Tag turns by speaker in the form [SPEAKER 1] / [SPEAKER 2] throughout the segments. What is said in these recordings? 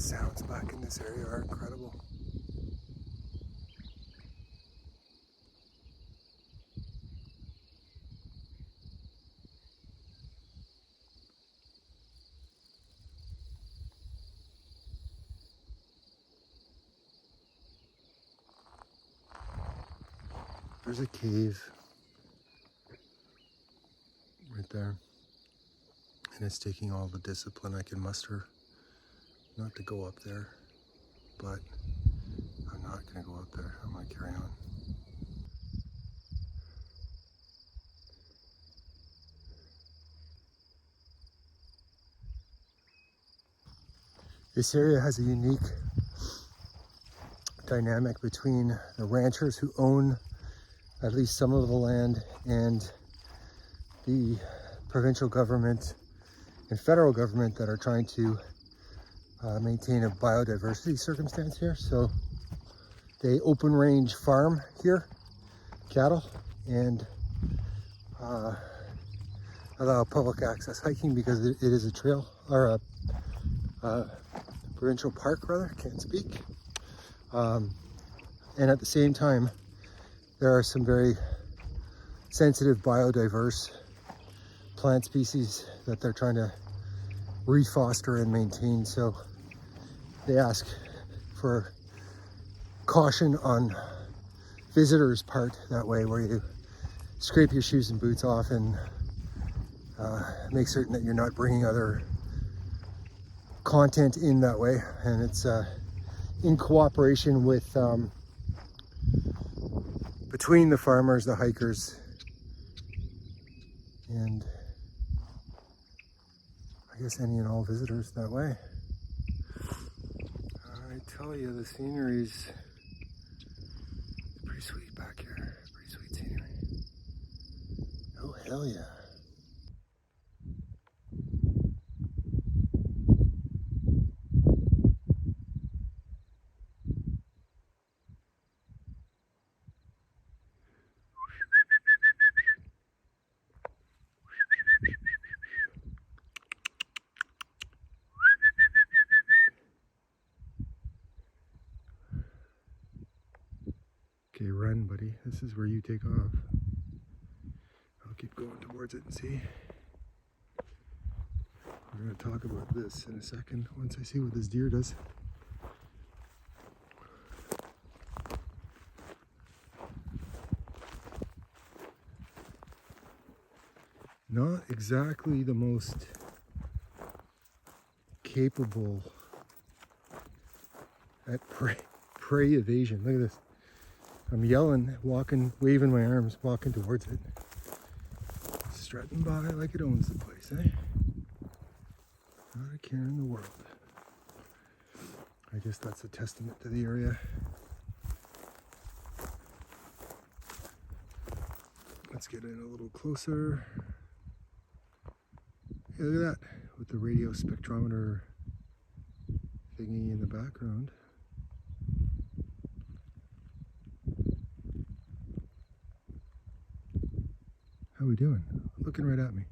[SPEAKER 1] sounds back in this area are incredible. There's a cave right there, and it's taking all the discipline I can muster not to go up there, but I'm not going to go up there. I'm going to carry on. This area has a unique dynamic between the ranchers who own at least some of the land and the provincial government and federal government that are trying to maintain a biodiversity circumstance here. So they open range farm here, cattle, and allow public access hiking because it is a trail, or a provincial park rather, can't speak. And at the same time, there are some very sensitive biodiverse plant species that they're trying to refoster and maintain. So they ask for caution on visitors' part that way, where you scrape your shoes and boots off and make certain that you're not bringing other content in that way. And it's in cooperation with between the farmers, the hikers, and I guess any and all visitors that way. I tell you, the scenery's pretty sweet back here. Pretty sweet scenery. Oh, hell yeah. Okay, run, buddy. This is where you take off. I'll keep going towards it and see. We're going to talk about this in a second once I see what this deer does. Not exactly the most capable at prey evasion. Look at this. I'm yelling, walking, waving my arms, walking towards it. Strutting by like it owns the place, eh? Not a care in the world. I guess that's a testament to the area. Let's get in a little closer. Hey, look at that, with the radio spectrometer thingy in the background. How we doing? Looking right at me.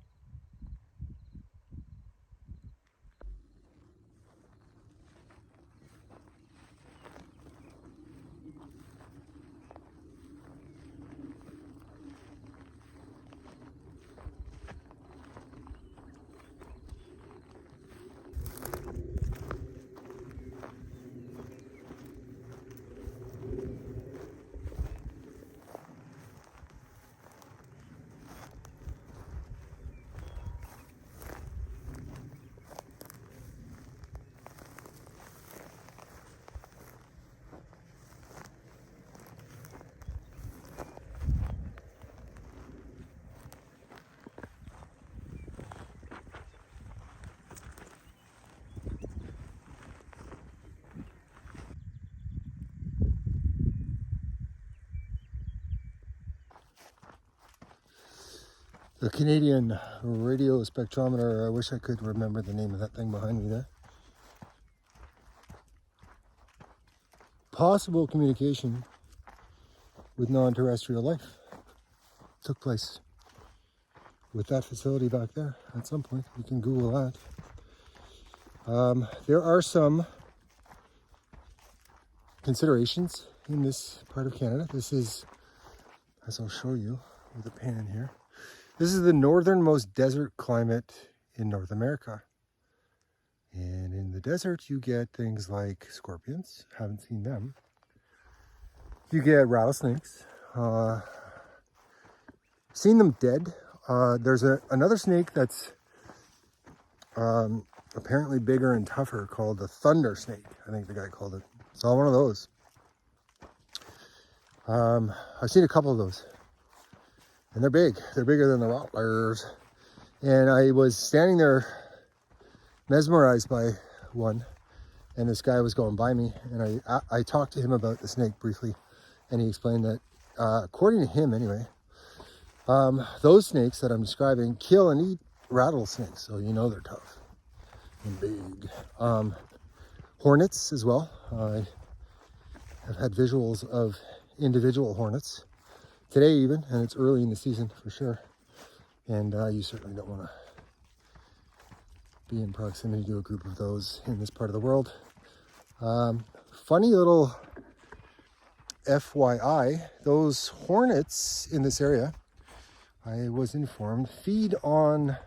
[SPEAKER 1] The Canadian radio spectrometer, I wish I could remember the name of that thing behind me there. Possible communication with non-terrestrial life took place with that facility back there at some point. You can Google that. There are some considerations in this part of Canada. This is, as I'll show you with a pan here, this is the northernmost desert climate in North America. And in the desert, you get things like scorpions. Haven't seen them. You get rattlesnakes. Seen them dead. There's another snake that's apparently bigger and tougher called the thunder snake. I think the guy called it. Saw one of those. I've seen a couple of those. And they're big. They're bigger than the rattlers. And I was standing there mesmerized by one, and this guy was going by me, and I talked to him about the snake briefly, and he explained that according to him anyway, those snakes that I'm describing kill and eat rattlesnakes, so you know they're tough and big. Hornets as well. I have had visuals of individual hornets today even, and it's early in the season for sure, and you certainly don't want to be in proximity to a group of those in this part of the world. Funny little FYI, those hornets in this area, I was informed, feed on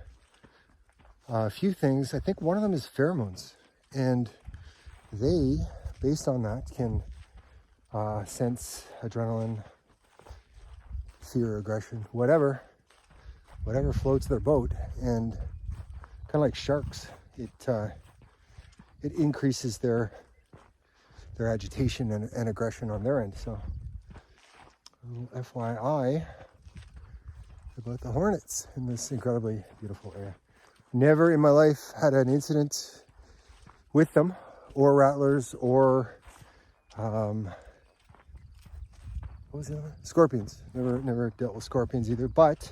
[SPEAKER 1] a few things. I think one of them is pheromones, and they, based on that, can sense adrenaline, fear, aggression, whatever floats their boat, and kind of like sharks, it increases their agitation and aggression on their end. So, FYI about the hornets in this incredibly beautiful area. Never in my life had an incident with them, or rattlers, or what was the other one? Scorpions. Never dealt with scorpions either, but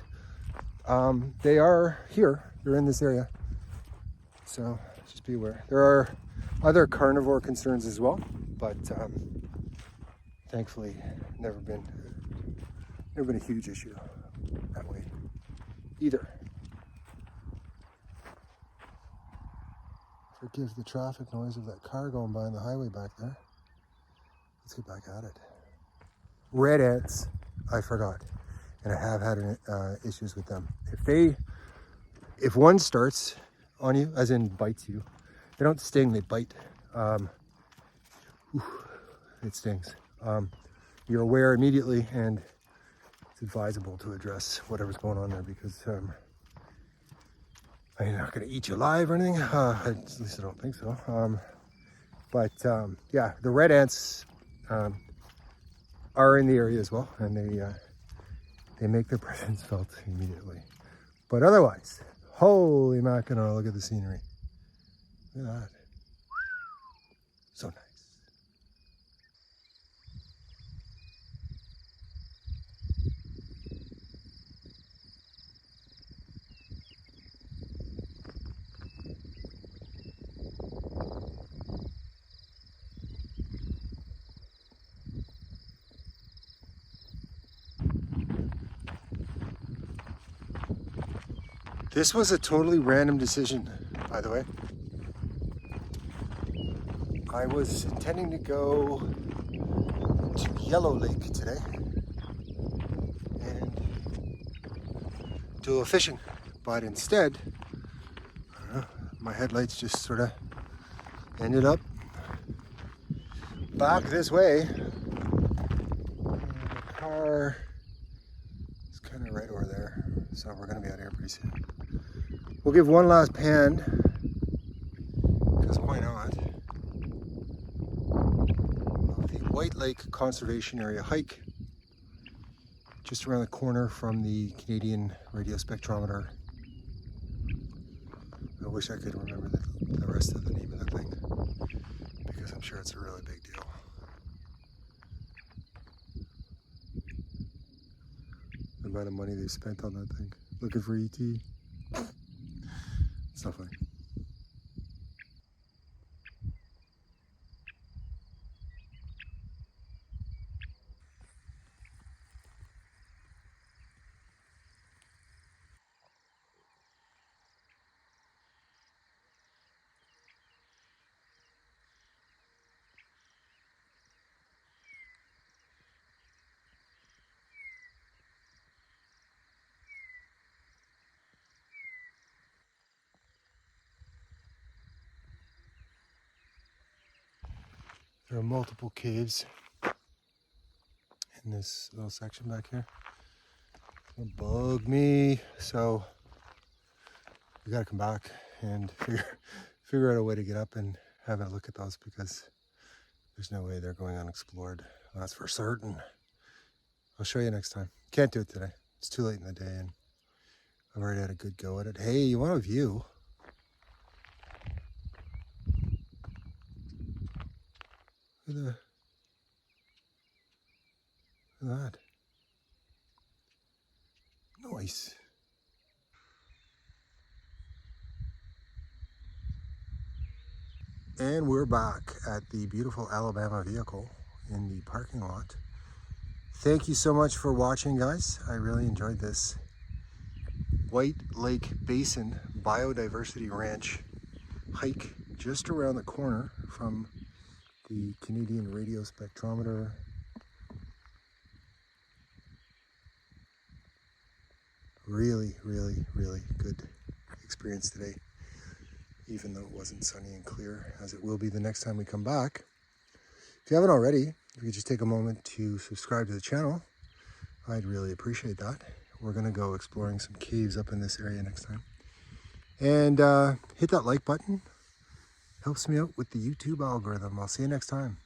[SPEAKER 1] they are here. They're in this area. So just be aware. There are other carnivore concerns as well, but thankfully never been a huge issue that way either. Forgive the traffic noise of that car going by on the highway back there. Let's get back at it. Red ants, I forgot, and I have had issues with them. If one starts on you, as in bites you, they don't sting, they bite. It stings. You're aware immediately, and it's advisable to address whatever's going on there, because I'm not going to eat you alive or anything. At least I don't think so. Yeah, the red ants are in the area as well, and they make their presence felt immediately. But otherwise, holy mackerel, look at the scenery. Look at that. So nice. This was a totally random decision, by the way. I was intending to go to Yellow Lake today and do a little fishing, but instead, I don't know, my headlights just sort of ended up back this way. The car is kind of right over there, so we're going to be out of here pretty soon. We'll give one last pan, because why not, of the White Lake Conservation Area hike, just around the corner from the Canadian radio spectrometer. I wish I could remember the rest of the name of the thing, because I'm sure it's a really big deal. The amount of money they spent on that thing, looking for ET. It's not funny. There are multiple caves in this little section back here. Don't bug me. So we gotta come back and figure out a way to get up and have a look at those, because there's no way they're going unexplored. That's for certain. I'll show you next time. Can't do it today. It's too late in the day and I've already had a good go at it. Hey, you want a view? Look at that. Nice. And we're back at the beautiful Alabama vehicle in the parking lot. Thank you so much for watching, guys. I really enjoyed this White Lake Basin Biodiversity Ranch hike just around the corner from the Canadian Radio Spectrometer. Really, really, really good experience today, even though it wasn't sunny and clear, as it will be the next time we come back. If you haven't already, if you could just take a moment to subscribe to the channel, I'd really appreciate that. We're gonna go exploring some caves up in this area next time. And hit that like button. Helps me out with the YouTube algorithm. I'll see you next time.